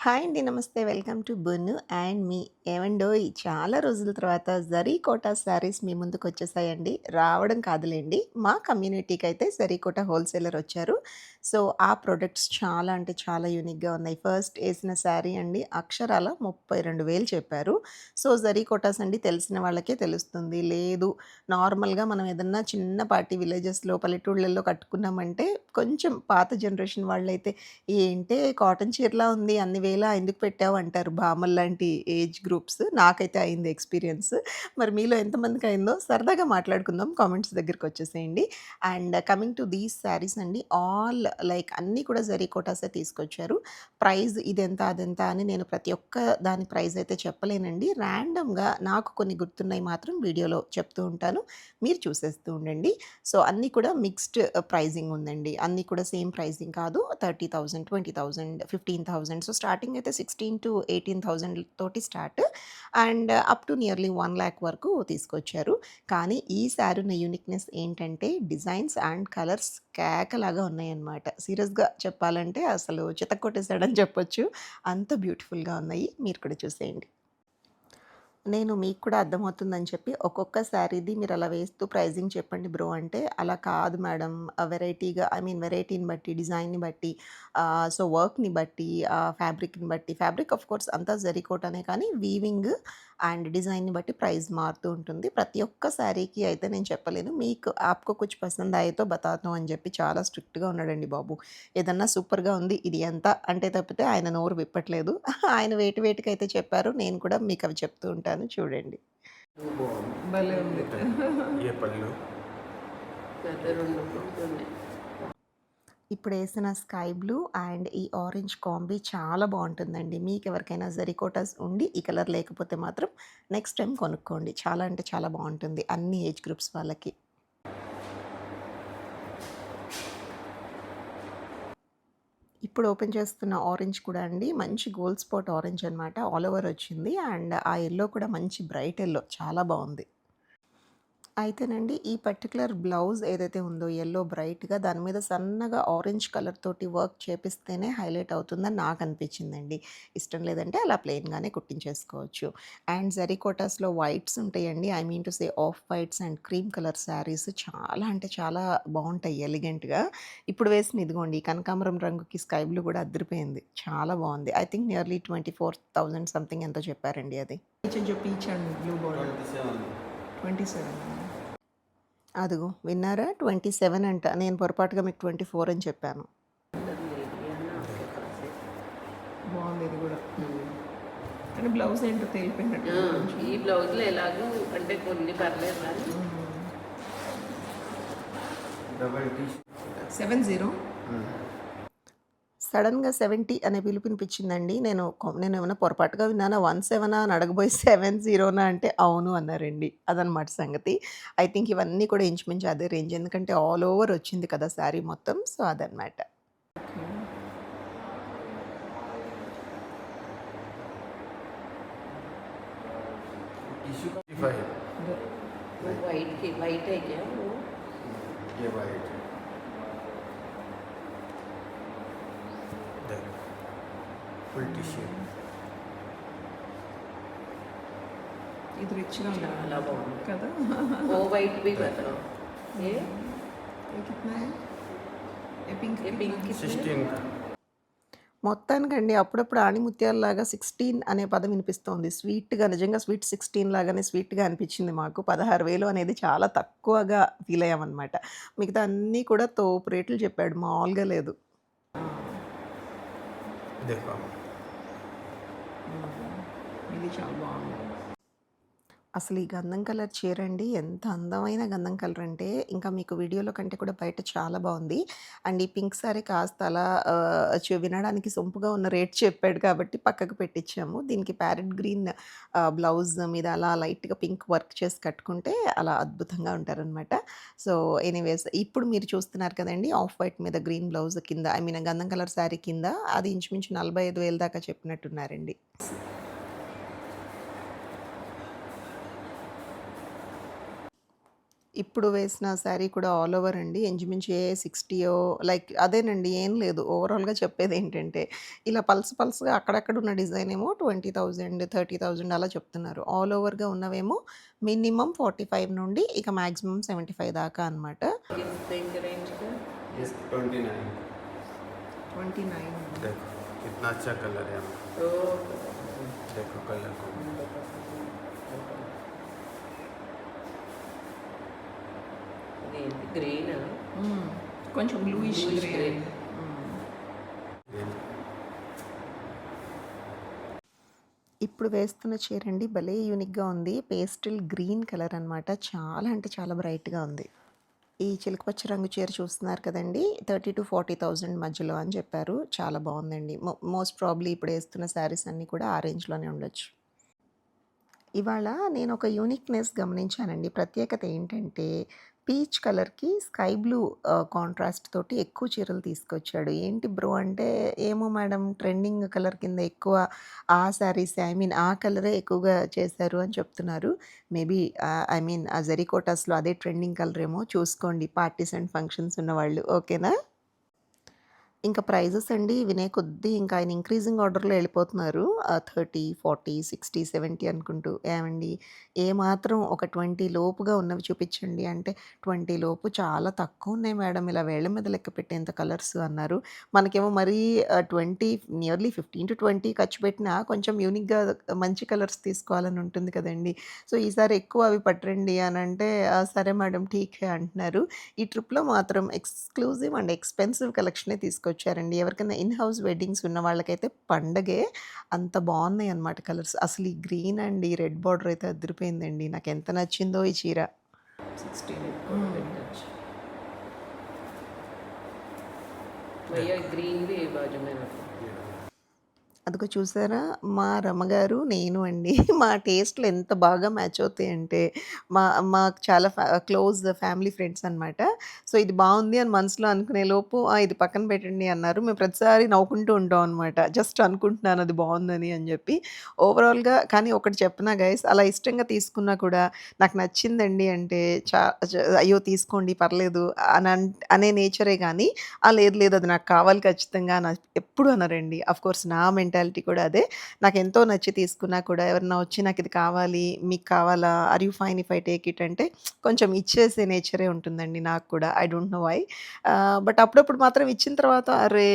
Hi అండి. నమస్తే. Welcome to బున్ను and మీ. ఏవండోయ్! చాలా రోజుల తర్వాత జరీకోటా శారీస్ మీ ముందుకొచ్చేసాయండి. రావడం కాదులెండి. మా కమ్యూనిటీకైతే జరీకోటా హోల్‌సేలర్ వచ్చారు. సో, ఆ ప్రొడక్ట్స్ చాలా అంటే చాలా యూనిక్‌గా ఉన్నాయి. ఫస్ట్ ఏసిన శారీ అండి అక్షరాల 32,000 చెప్పారు. సో, జరీకోటాస్ అండి తెలిసిన వాళ్ళకే తెలుస్తుంది. లేదు నార్మల్‌గా మనం ఏదన్నా చిన్నపాటి విలేజెస్‌లో, పల్లెటూళ్ళల్లో కట్టుకున్నామంటే కొంచెం పాత జనరేషన్ వాళ్ళైతే ఏంటే కాటన్ చీరలా ఉంది అన్ని వేల ఎందుకు పెట్టావు అంటారు భామల్లాంటి ఏజ్ గ్రూప్స్. నాకైతే అయింది ఎక్స్‌పీరియన్స్. మరి మీలో ఎంతమందికి అయిందో సరదాగా మాట్లాడుకుందాం. కామెంట్స్ దగ్గరికొచ్చేసేయండి. And coming to these saris అండి ఆల్ లైక్ అన్నీ కూడా జరీ కోటాసే తీసుకొచ్చారు. ప్రైస్ ఇదెంత, అదెంత అని నేను ప్రతి ఒక్క దాని ప్రైస్ అయితే చెప్పలేనండి. ర్యాండమ్‌గా నాకు కొన్ని గుర్తున్నాయి మాత్రం వీడియోలో చెప్తూ ఉంటాను. మీరు చూసేస్తూ ఉండండి. సో, అన్నీ కూడా మిక్స్డ్ ప్రైజింగ్ ఉందండి. అన్నీ కూడా సేమ్ ప్రైజింగ్ కాదు. 30,000, 20,000, 15,000 సో, స్టార్టింగ్ అయితే 16,000-18,000 తోటి start and up to nearly 1,00,000 వరకు తీసుకొచ్చారు. కానీ ఈ శారీ ఉన్న యూనిక్‌నెస్ ఏంటంటే డిజైన్స్ అండ్ కలర్స్ కేకలాగా ఉన్నాయన్నమాట. సీరియస్‌గా చెప్పాలంటే అసలు చితక్కొట్టేసాడని చెప్పొచ్చు. అంత బ్యూటిఫుల్‌గా ఉన్నాయి. మీరు కూడా చూసేయండి. నేను మీకు కూడా అర్థమవుతుందని చెప్పి ఒక్కొక్క శారీది మీరలా వేస్తూ ప్రైజింగ్ చెప్పండి బ్రో అంటే, అలా కాదు మేడం వెరైటీగా వెరైటీని బట్టి, డిజైన్‌ని బట్టి సో, వర్క్‌ని బట్టి, ఫ్యాబ్రిక్‌ని బట్టి ఫ్యాబ్రిక్ ఆఫ్ కోర్స్ అంతా జరీ కోటనే కానీ వీవింగ్ అండ్ డిజైన్‌ని బట్టి ప్రైస్ మారుతూ ఉంటుంది. ప్రతి ఒక్క శారీకి అయితే నేను చెప్పలేను. మీకు ఆప్‌కో కుచ్ పసంద్ ఆయే తో బతాతా అని చెప్పి చాలా స్ట్రిక్ట్‌గా ఉన్నాడండి బాబు. ఏదన్నా సూపర్‌గా ఉంది ఇది ఎంత అంటే తప్పితే ఆయన నోరు విప్పట్లేదు. ఆయన వేటికైతే చెప్పారో నేను కూడా మీకవి చెప్తూ ఉంటాను చూడండి. బాగుంది. భలే ఉంది. ఏ పళ్ళు? పెద్ద 2 ఉన్నాయి. ఇప్పుడేసిన స్కై బ్లూ అండ్ ఈ ఆరెంజ్ కాంబీ చాలా బావుంటుందండి. మీకెవరికైనా జరీకోటాస్ ఉండి ఈ కలర్ లేకపోతే మాత్రం నెక్స్ట్ టైమ్ కొనుక్కోండి. చాలా అంటే చాలా బావుంటుంది అన్ని ఏజ్ గ్రూప్స్ వాళ్ళకి. ఇప్పుడు ఓపెన్ చేస్తున్న ఆరెంజ్ కూడా అండి మంచి గోల్డ్ స్పాట్ ఆరెంజ్ అనమాట. ఆల్ ఓవర్ వచ్చింది అండ్ ఆ యెల్లో కూడా మంచి బ్రైట్ యెల్లో చాలా బావుంది. అయితేనండి ఈ పర్టిక్యులర్ బ్లౌజ్ ఏదైతే ఉందో యెల్లో బ్రైట్‌గా దాని మీద సన్నగా ఆరెంజ్ కలర్ తోటి వర్క్ చేపిస్తేనే హైలైట్ అవుతుందని నాకనిపించిందండి. ఇష్టం లేదంటే అలా ప్లెయిన్‌గానే కుట్టించేసుకోవచ్చు. అండ్ జరీ కోటాస్‌లో వైట్స్ ఉంటాయండి. I mean to say of whites and cream colour saris చాలా అంటే చాలా బావుంటాయి ఎలిగెంట్‌గా. ఇప్పుడు వేసిన ఇదిగోండి ఈ కనకాంబరం రంగుకి స్కై బ్లూ కూడా అదిరిపోయింది. చాలా బావుంది. ఐ థింక్ నియర్లీ 24,000 సంథింగ్ ఎంతో చెప్పారండి అది. Peach and blue border 27. 27 అదిగో విన్నారా? 27 అంట. నేను పొరపాటుగా మీకు 24 అని చెప్పాను. బాగుంది ఇది కూడా. కానీ బ్లౌజ్ ఏంటో తేలిపోయినట్టు. ఈ బ్లౌజ్లో ఎలాగో అంటే కొన్ని పర్లేదు కానీ డబల్ టీ 70 సడన్‌గా 70 అనే పిలుపునిపించిందండి. నేనేమన్నా పొరపాటుగా విన్నానా? 17 అని అడగబోయి 70నా అంటే అవును అన్నారండి. అదనమాట సంగతి. ఐ థింక్ ఇవన్నీ కూడా ఇంచుమించు అదే రేంజ్. ఎందుకంటే ఆల్ ఓవర్ వచ్చింది కదా శారీ మొత్తం. సో, అదనమాట. टिश्यू का 55. वाइट है क्या वो? ये वाइट देखो फुल टिश्यू ఇది రిచ్‌గా చాలా బాగుంది కదా! वो वाइट भी बताओ ये ये कितना है? ये पिंक ये पिंक कितना है? 16 का మొత్తానికండి అప్పుడప్పుడు ఆణిముత్యాలలాగా 16 అనే పదం వినిపిస్తోంది. స్వీట్‌గా నిజంగా స్వీట్ 16 లాగానే స్వీట్‌గా అనిపించింది మాకు. 16,000 అనేది చాలా తక్కువగా ఫీల్ అయ్యామనమాట. మిగతా అన్నీ కూడా తోపు రేట్లు చెప్పాడు. మామూలుగా లేదు. देखो ఇది చాలా బాగుంది. అసలు ఈ గంధం కలర్ చీరండి ఎంత అందమైన గంధం కలర్ అంటే ఇంకా మీకు వీడియోలో కంటే కూడా బయట చాలా బాగుంది. అండ్ ఈ పింక్ సారీ కాస్త అలా వినడానికి సొంపుగా ఉన్న రేట్ చెప్పాడు కాబట్టి పక్కకు పెట్టించాము. దీనికి ప్యారెట్ గ్రీన్ బ్లౌజ్ మీద అలా లైట్‌గా పింక్ వర్క్ చేసి కట్టుకుంటే అలా అద్భుతంగా ఉంటారనమాట. సో, ఎనీవేస్ ఇప్పుడు మీరు చూస్తున్నారు కదండీ! ఆఫ్ వైట్ మీద గ్రీన్ బ్లౌజ్ కింద గంధం కలర్ శారీ కింద అది ఇంచుమించు 45,000 దాకా చెప్పినట్టున్నారండి. ఇప్పుడు వేసిన శారీ కూడా ఆల్ ఓవర్ అండి. ఇంచుమించు ఏ 60యో లైక్ అదేనండి. ఏం లేదు. ఓవరాల్‌గా చెప్పేదేంటంటే, ఇలా పల్స్ పల్స్‌గా అక్కడక్కడ ఉన్న డిజైన్ ఏమో 20,000, 30,000 అలా చెప్తున్నారు. ఆల్ ఓవర్‌గా ఉన్నవేమో మినిమమ్ 45 నుండి ఇక మాక్సిమం 75 దాకా అనమాట. देंगे रेंज का? ये 29. 29 देखो कितना अच्छा कलर है। तो देखो कलर को। ग्रीन కొంచెం bluish Bluish grey. grey. Green. ఇప్పుడు వేస్తున్న చీరండి భలే యూనిక్‌గా ఉంది. పేస్టల్ గ్రీన్ కలర్ అనమాట. చాలా అంటే చాలా బ్రైట్‌గా ఉంది. ఈ చిలకపచ్చ రంగు చీర చూస్తున్నారు కదండీ! 30,000-40,000 మధ్యలో అని చెప్పారు. చాలా బావుందండి. మోస్ట్ ప్రాబబ్లీ ఇప్పుడు ఏస్తున్న శారీస్ అన్నీ కూడా ఆ రేంజ్‌లోనే ఉండొచ్చు. ఇవాళ నేనొక యూనిక్‌నెస్ గమనించానండి. ప్రత్యేకత ఏంటంటే, పీచ్ కలర్‌కి స్కై బ్లూ కాంట్రాస్ట్ తోటి ఎక్కువ చీరలు తీసుకొచ్చాడు. ఏంటి బ్రో అంటే, ఏమో మేడం ట్రెండింగ్ కలర్ కింద ఎక్కువ ఆ శారీసే ఆ కలరే ఎక్కువగా చేశారు అని చెప్తున్నారు. మేబీ ఆ జరీ కోటాస్‌లో అదే ట్రెండింగ్ కలర్ ఏమో చూసుకోండి పార్టీస్ అండ్ ఫంక్షన్స్ ఉన్నవాళ్ళు. ఓకేనా? ఇంకా ప్రైజెస్ అండి వినే కొద్దీ ఇంకా ఆయన ఇంక్రీజింగ్ ఆర్డర్‌లో ఎళ్ళిపోతున్నారు. 30, 40, 60, 70 అనుకుంటూ. ఏవండి ఏమాత్రం ఒక 20 లోపుగా ఉన్నవి చూపిచ్చండి అంటే, 20 లోపు చాలా తక్కువున్నాయి మేడం ఇలా వేళ్ళ మీద లెక్క పెట్టేంత కలర్స్ అన్నారు. మనకేమో మరీ 20 నియర్లీ 15-20 ఖర్చు పెట్టినా కొంచెం యూనిక్‌గా మంచి కలర్స్ తీసుకోవాలని ఉంటుంది కదండీ! సో, ఈసారి ఎక్కువ అవి పట్టరండి అనంటే, సరే మేడం ఠీక్ హై అంటున్నారు. ఈ ట్రిప్‌లో మాత్రం ఎక్స్‌క్లూజివ్ అండ్ ఎక్స్‌పెన్సివ్ కలెక్షనే తీసుకొచ్చారండి. ఎవరికైనా ఇన్ హౌస్ వెడ్డింగ్స్ ఉన్న వాళ్ళకైతే పండగే. అంత బావున్నాయన్నమాట కలర్స్. అసలు ఈ గ్రీన్ అండ్ ఈ రెడ్ బార్డర్ అయితే అదిరిపోయిందండి. నాకెంత నచ్చిందో ఈ చీర. 16 కూడా పెట్టచ్చు भैया ग्रीन भी है बाजू में रखो అదిగో చూసారా? మా రమ్మగారు, నేను అండి. మా టేస్ట్‌లు ఎంత బాగా మ్యాచ్ అవుతాయంటే, మా మాకు చాలా క్లోజ్ ఫ్యామిలీ ఫ్రెండ్స్ అనమాట. సో, ఇది బావుంది అని మనసులో అనుకునే లోపు, ఇది పక్కన పెట్టండి అన్నారు. మేము ప్రతిసారి నవ్వుకుంటూ ఉంటాం అనమాట. జస్ట్ అనుకుంటున్నాను అది బావుందని అని జెప్పి. ఓవరాల్‌గా కానీ ఒకటి చెప్పనా గైస్, అలా ఇష్టంగా తీసుకున్నా కూడా నాకు నచ్చిందండి అంటే, చా చ అయ్యో! తీసుకోండి పర్లేదు అనే నేచరే గానీ, లేదు లేదు అది నాకు కావాలి ఖచ్చితంగా ఎప్పుడు అనరండి. ఆఫ్‌కోర్స్ నా మెంటాలిటీ కూడా అదే. నాకెంతో నచ్చి తీసుకున్నా కూడా ఎవరన్నా వచ్చి నాకిది కావాలి, మీకు కావాలా? Are you fine if I take it అంటే కొంచెం ఇచ్చేసే నేచరే ఉంటుందండి నాకు కూడా. I don't know why. But అప్పుడప్పుడు మాత్రం ఇచ్చిన తర్వాత అరే!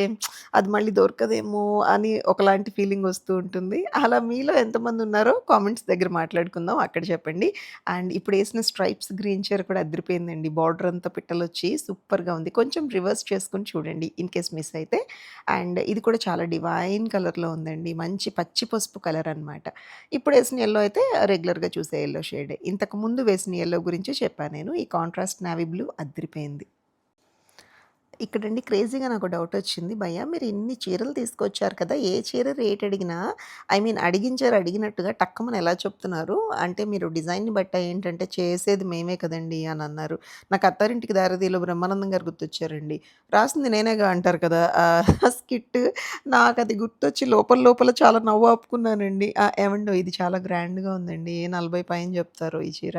అది మళ్ళీ దొరకదేమో అని ఒకలాంటి ఫీలింగ్ వస్తూ ఉంటుంది. అలా మీలో ఎంతమంది ఉన్నారో కామెంట్స్ దగ్గర మాట్లాడుకుందాం. అక్కడ చెప్పండి. అండ్ ఇప్పుడేసిన స్ట్రైప్స్ గ్రీన్ చీర కూడా అదిరిపోయిందండి. బార్డర్ అంతా పిట్టలొచ్చి సూపర్‌గా ఉంది. కొంచెం రివర్స్ చేసుకొని చూడండి ఇన్ కేస్ మిస్ అయితే. అండ్ ఇది కూడా చాలా డివైన్ కలర్‌లో ఉందండి. మంచి పచ్చి పసుపు కలర్ అనమాట. ఇప్పుడేసిన యెల్లో అయితే రెగ్యులర్‌గా చూసే యెల్లో షేడే. ఇంతకు ముందు వేసిన యెల్లో గురించి చెప్పా నేను. ఈ కాంట్రాస్ట్ నావీ బ్లూ అద్దిరిపోయింది. ఇక్కడండి క్రేజీగా నాకు డౌటొచ్చింది. భయ్యా మీరు ఇన్ని చీరలు తీసుకొచ్చారు కదా! ఏ చీర రేట్ అడిగినా అడిగించారు అడిగినట్టుగా టక్కుమని ఎలా చెప్తున్నారు? అంటే మీరు డిజైన్‌ని బట్టా ఏంటంటే చేసేది మేమే కదండీ అనన్నారు. నాకు అత్తారింటికి దారిదిలో బ్రహ్మానందం గారు గుర్తొచ్చారండి. రాసింది నేనేగా అంటారు కదా! స్కిట్ నాకది గుర్తొచ్చి లోపల లోపల చాలా నవ్వు ఆపుకున్నానండి. ఏవండో ఇది చాలా గ్రాండ్‌గా ఉందండి. ఏ 40 పైన చెప్తారో ఈ చీర.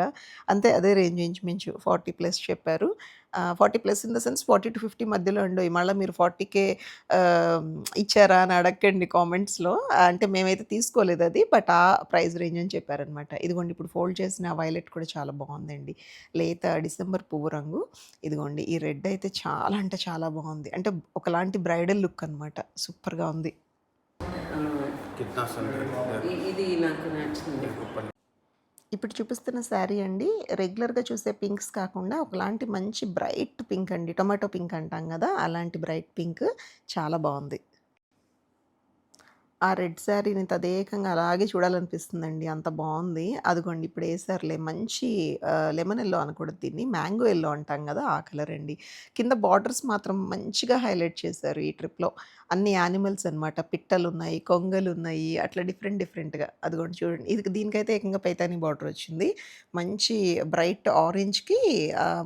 అంతే అదే రేంజ్ ఇంచుమించు 40 ప్లస్ చెప్పారు. 40 ప్లస్ ఇన్ ద సెన్స్ 40-50 మధ్యలో అండోయ్. మళ్ళా మీరు 40కే ఆహ్, ఇచ్చారా అని అడక్కండి కామెంట్స్‌లో. అంటే మేమైతే తీసుకోలేదది. బట్ ఆ ప్రైస్ రేంజ్ అని చెప్పారనమాట. ఇదిగోండి ఇప్పుడు ఫోల్డ్ చేసిన వైలెట్ కూడా చాలా బావుందండి. లేత డిసెంబర్ పువ్వు రంగు. ఇదిగోండి ఈ రెడ్ అయితే చాలా అంటే చాలా బావుంది. అంటే ఒకలాంటి బ్రైడల్ లుక్ అనమాట. సూపర్‌గా ఉంది. कितना सुंदर है। ఇది నాకు నచ్చింది देखो पल्लू। ఇప్పుడు చూపిస్తున్న శారీ అండి రెగ్యులర్‌గా చూసే పింక్స్ కాకుండా ఒకలాంటి మంచి బ్రైట్ పింక్ అండి. టొమాటో పింక్ అంటాం గదా! అలాంటి బ్రైట్ పింక్ చాలా బావుంది. ఆ రెడ్ శారీని తదేకంగా అలాగే చూడాలనిపిస్తుందండి. అంత బావుంది. అదిగోండి ఇప్పుడేసారులే మంచి లెమన్ యెల్లో అనకూడదు దీన్ని. మ్యాంగో యెల్లో అంటాం గదా! ఆ కలర్ అండి. కింద బార్డర్స్ మాత్రం మంచిగా హైలైట్ చేశారు ఈ ట్రిప్‌లో. అన్ని యానిమల్స్ అనమాట. పిట్టలున్నాయి, కొంగలున్నాయి అట్లా డిఫరెంట్ డిఫరెంట్‌గా. అదిగోండి చూడండి. దీనికైతే ఏకంగా పైతాని బార్డర్ వచ్చింది. మంచి బ్రైట్ ఆరెంజ్‌కి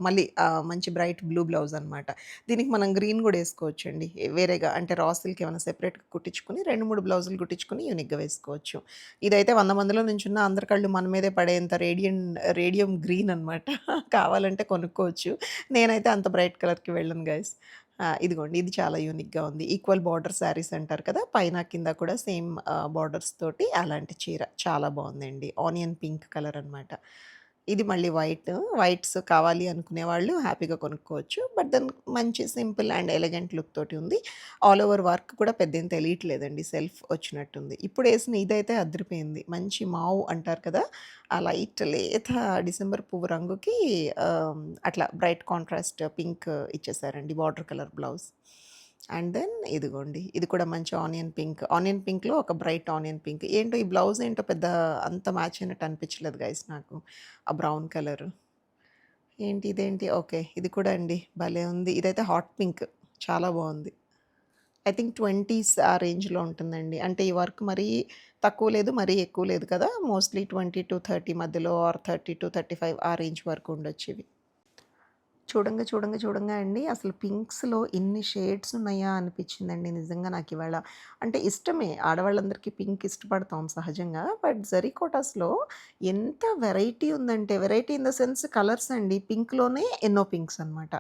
మళ్ళీ మంచి బ్రైట్ బ్లూ బ్లౌజ్ అనమాట. దీనికి మనం గ్రీన్ గూడా ఏసుకోవచ్చండి. వేరేగా అంటే రా సిల్క్ ఏమైనా సెపరేట్‌గా కుట్టించుకొని 2, 3 బ్లౌజులు బ్లౌజులు కుట్టించుకొని యూనిక్‌గా వేసుకోవచ్చు. ఇదైతే 100 మందిలో నించున్న అందరి కళ్ళు మన మీదే పడేంత రేడియం గ్రీన్ అనమాట. కావాలంటే కొనుక్కోవచ్చు. నేనైతే అంత బ్రైట్ కలర్‌కి వెళ్ళను గైస్. ఇదిగోండి ఇది చాలా యూనిక్‌గా ఉంది. ఈక్వల్ బార్డర్ శారీస్ అంటారు కదా! పైన, కింద కూడా సేమ్ బార్డర్స్ తోటి అలాంటి చీర చాలా బావుందండి. ఆనియన్ పింక్ కలర్ అనమాట. ఇది మళ్ళీ వైట్స్ కావాలి అనుకునేవాళ్ళు హ్యాపీగా కొనుక్కోవచ్చు. బట్ దెన్ మంచి సింపుల్ అండ్ ఎలిగెంట్ లుక్ తోటి ఉంది. ఆల్ ఓవర్ వర్క్ కూడా పెద్దేం తెలియట్లేదండి. సెల్ఫ్ వచ్చినట్టుంది. ఇప్పుడేసిన ఇదైతే అదిరిపోయింది. మంచి మావు అంటారు కదా! ఆ లైట్ లేత డిసెంబర్ పువ్వు రంగుకి అట్లా బ్రైట్ కాంట్రాస్ట్ పింక్ ఇచ్చేసారండి border colour blouse. And then ఇదిగోండి. ఇది కూడా మంచి ఆనియన్ పింక్. ఆనియన్ పింక్‌లో ఒక బ్రైట్ ఆనియన్ పింక్. ఏంటో ఈ బ్లౌజ్ ఏంటో పెద్ద అంత మ్యాచ్ అయినట్టు అనిపించలేదు గైస్ నాకు. ఆ బ్రౌన్ కలరు. ఏంటి ఇదేంటి? ఓకే. ఇది కూడా అండి భలే ఉంది. ఇదైతే హాట్ పింక్. చాలా బావుంది. ఐ థింక్ 20స్ ఆ రేంజ్‌లో ఉంటుందండి. అంటే ఈ వర్క్ మరీ తక్కువ లేదు, మరీ ఎక్కువ లేదు కదా! మోస్ట్‌లీ 20-30 మధ్యలో ఆర్ 30-35 ఆ రేంజ్ వరకు ఉండొచ్చివి. చూడంగా అండి అసలు పింక్స్‌లో ఇన్ని షేడ్స్ ఉన్నాయా అనిపించిందండి నిజంగా నాకివాళ. అంటే ఇష్టమే ఆడవాళ్ళందరికీ పింక్ ఇష్టపడతాం సహజంగా. బట్ జరీకోటాస్‌లో ఎంత వెరైటీ ఉందంటే variety in the sense colours అండి. పింక్‌లోనే ఎన్నో పింక్స్ అనమాట.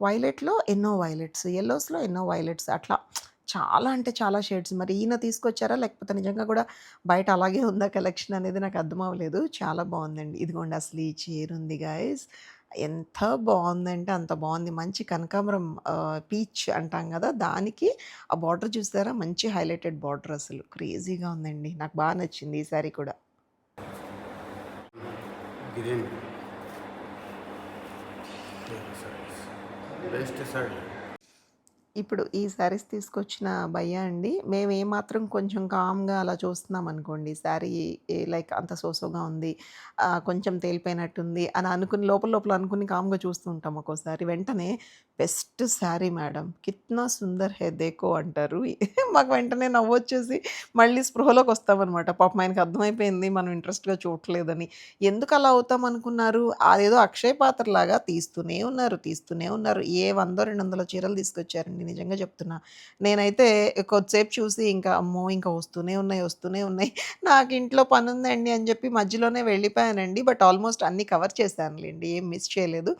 వైలెట్‌లో ఎన్నో వైలెట్స్, యెల్లోస్‌లో ఎన్నో వైలెట్స్ అట్లా చాలా అంటే చాలా షేడ్స్. మరి ఈయన తీసుకొచ్చారా? లేకపోతే నిజంగా కూడా బయట అలాగే ఉందా కలెక్షన్ అనేది నాకు అర్థం అవ్వలేదు. చాలా బావుందండి. ఇదిగోండి అసలు ఈ చీరుంది గైస్. ఎంత బావుందంటే అంత బావుంది. మంచి కనకాంబరం పీచ్ అంటాం గదా! దానికి ఆ బార్డర్ చూసారా? మంచి హైలైటెడ్ బార్డర్ అసలు. క్రేజీగా ఉందండి. నాకు బా నచ్చింది ఈ సారీ కూడా. ग्रीन बेस्ट साड़ी ఇప్పుడు ఈ శారీస్ తీసుకొచ్చిన భయ్యా అండి, మేము ఏమాత్రం కొంచెం కామ్‌గా అలా చూస్తున్నామనుకోండి, శారీ లైక్ అంత సోసోగా ఉంది, కొంచెం తేలిపోయినట్టుంది అని అనుకుని లోపల అనుకుని కామ్‌గా చూస్తూ ఉంటాం ఒక్కోసారి. వెంటనే బెస్ట్ శారీ మేడం, కిత్నా సుందర్ హై దేఖో అంటారు. మాకు వెంటనే నవ్వొచ్చేసి మళ్ళీ స్పృహలోకొస్తామనమాట. పాపం ఆయనకి అర్థమైపోయింది మనం ఇంట్రెస్ట్‌గా చూడట్లేదని. ఎందుకలా అవుతామనుకున్నారు? అదేదో అక్షయ పాత్రలాగా తీస్తూనే ఉన్నారు. ఏ 100, 200 చీరలు తీసుకొచ్చారండి నిజంగా చెప్తున్నా. నేనైతే కొద్దిసేపు చూసి ఇంకా అమ్మో! ఇంకా వస్తూనే ఉన్నాయి. నాకు ఇంట్లో పనుందండి అని చెప్పి మధ్యలోనే వెళ్ళిపోయానండి. బట్ ఆల్మోస్ట్ అన్నీ కవర్ చేశానులెండి. ఏం మిస్ చేయలేదు.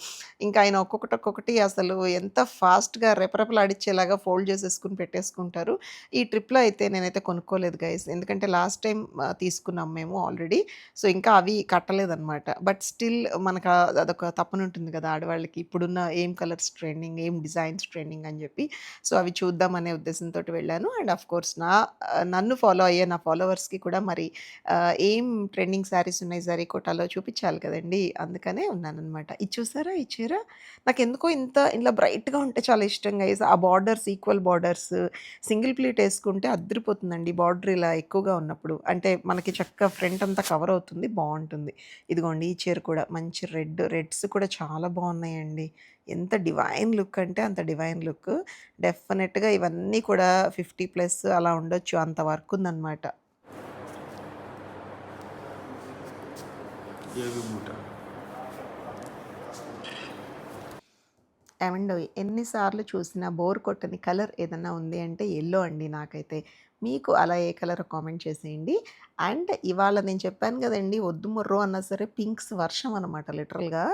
ఇంకా ఆయన ఒక్కొక్కటి అసలు ఎంత ఫాస్ట్‌గా రెపరెపలాడిచ్చేలాగా ఫోల్డ్ చేసేసుకొని పెట్టేసుకుంటారు. ఈ ట్రిప్‌లో అయితే నేనైతే కొనుక్కోలేదు గైస్. ఎందుకంటే లాస్ట్ టైమ్ తీసుకున్నాం మేము ఆల్రెడీ. సో, ఇంకా అవి కట్టలేదనమాట. బట్ స్టిల్ మనకు అదొక తపనుంటుంది కదా! ఆడవాళ్ళకి ఇప్పుడున్న ఏం కలర్స్ ట్రెండింగ్, ఏం డిజైన్స్ ట్రెండింగ్ అని చెప్పి. సో, అవి చూద్దామనే ఉద్దేశంతోటి వెళ్ళాను. అండ్ ఆఫ్‌కోర్స్ నన్ను ఫాలో అయ్యే నా ఫాలోవర్స్‌కి కూడా మరి ఏం ట్రెండింగ్ శారీస్ ఉన్నాయి జరీకోటాలో చూపించాలి కదండీ! అందుకనే ఉన్నాననమాట. ఇది చూసారా ఈ చీర? నాకెందుకో ఇలా బ్రైట్‌గా ఉంటే చాలా ఇష్టం గైస్. ఆ borders equal borders single pleat ఏసుకుంటే అద్దిరిపోతుందండి. బార్డర్ ఇలా ఎక్కువగా ఉన్నప్పుడు. అంటే మనకి చక్కగా ఫ్రంట్ అంతా కవర్ అవుతుంది. బావుంటుంది. ఇదిగోండి ఈ చీర కూడా మంచి రెడ్స్ కూడా చాలా బావున్నాయండి. ఎంత డివైన్ లుక్ అంటే అంత డివైన్ లుక్. డెఫినెట్‌గా ఇవన్నీ కూడా 50+ అలా ఉండొచ్చు. అంత వర్క్ ఉందనమాట. ये भी मोटा ఏవండోయ్! ఎన్ని సార్లు చూసినా బోర్ కొట్టని కలర్ ఏదన్నా ఉంది అంటే యెల్లో అండి నాకైతే. మీకు అలా ఏ కలరో కామెంట్ చేసేయండి. అండ్ ఇవాళ నేను చెప్పాను గదండీ! వద్దు మొర్రో అన్నా సరే పింక్స్ వర్షం అనమాట లిటరల్‌గా.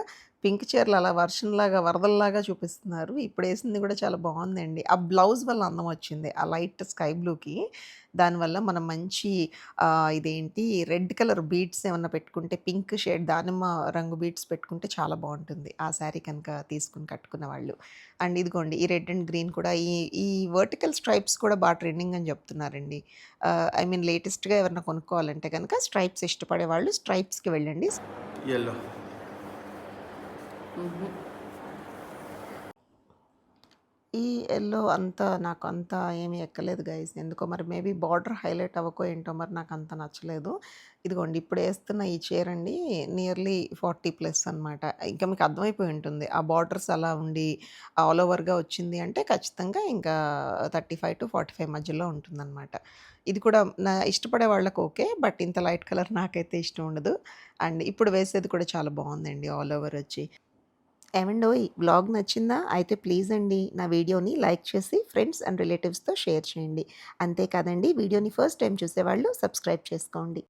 పింక్ చీరలు అలా వర్షంలాగా, వరదల్లాగా చూపిస్తున్నారు. ఇప్పుడేసింది గూడా చాలా బావుందండి. ఆ బ్లౌజ్ వల్ల అందం వచ్చింది. ఆ లైట్ స్కై బ్లూకి. దానివల్ల మనం మంచి ఇదేంటి రెడ్ కలర్ బీడ్స్ ఏమన్నా పెట్టుకుంటే పింక్ షేడ్ దానిమ్మ రంగు బీడ్స్ పెట్టుకుంటే చాలా బావుంటుంది. ఆ శారీ కనుక తీసుకొని కట్టుకున్న వాళ్ళు. అండ్ ఇదిగోండి ఈ రెడ్ అండ్ గ్రీన్ కూడా ఈ వర్టికల్ స్ట్రైప్స్ కూడా ట్రెండింగ్ అని చెప్తున్నారండి. ఐ మీన్ లేటెస్ట్‌గా ఎవరైనా కొనుక్కోవాలంటే గనక స్ట్రైప్స్ ఇష్టపడే వాళ్ళు స్ట్రైప్స్‌కి వెళ్ళండి. येलो హుహు. ఈ యెల్లో నాకు ఏమి ఎక్కలేదు గైస్. ఎందుకో మరి మేబీ బార్డర్ హైలైట్ అవ్వకో ఏంటో మరి నాకంత నచ్చలేదు. ఇదిగోండి ఇప్పుడేస్తున్న ఈ చీరండి నియర్లీ 40+ అనమాట. ఇంకా మీకు అర్థమైపోయి ఉంటుంది. ఆ బార్డర్స్ అలా ఉండి ఆల్ ఓవర్‌గా వచ్చింది అంటే ఖచ్చితంగా ఇంకా 35-45 మధ్యలో ఉంటుందనమాట. ఇది కూడా ఇష్టపడే వాళ్ళకి ఓకే. బట్ ఇంత లైట్ కలర్ నాకైతే ఇష్టం ఉండదు. అండ్ ఇప్పుడు వేసేది కూడా చాలా బావుందండి ఆల్ ఓవర్ వచ్చి. ఏవండోయ్! వ్లాగ్ నచ్చిందా? అయితే ప్లీజ్ అండి నా వీడియోని లైక్ చేసి ఫ్రెండ్స్ అండ్ రిలేటివ్స్‌తో షేర్ చేయండి. అంతే కాదండి వీడియోని ఫస్ట్ టైమ్ చూసేవాళ్ళు సబ్స్క్రైబ్ చేసుకోండి.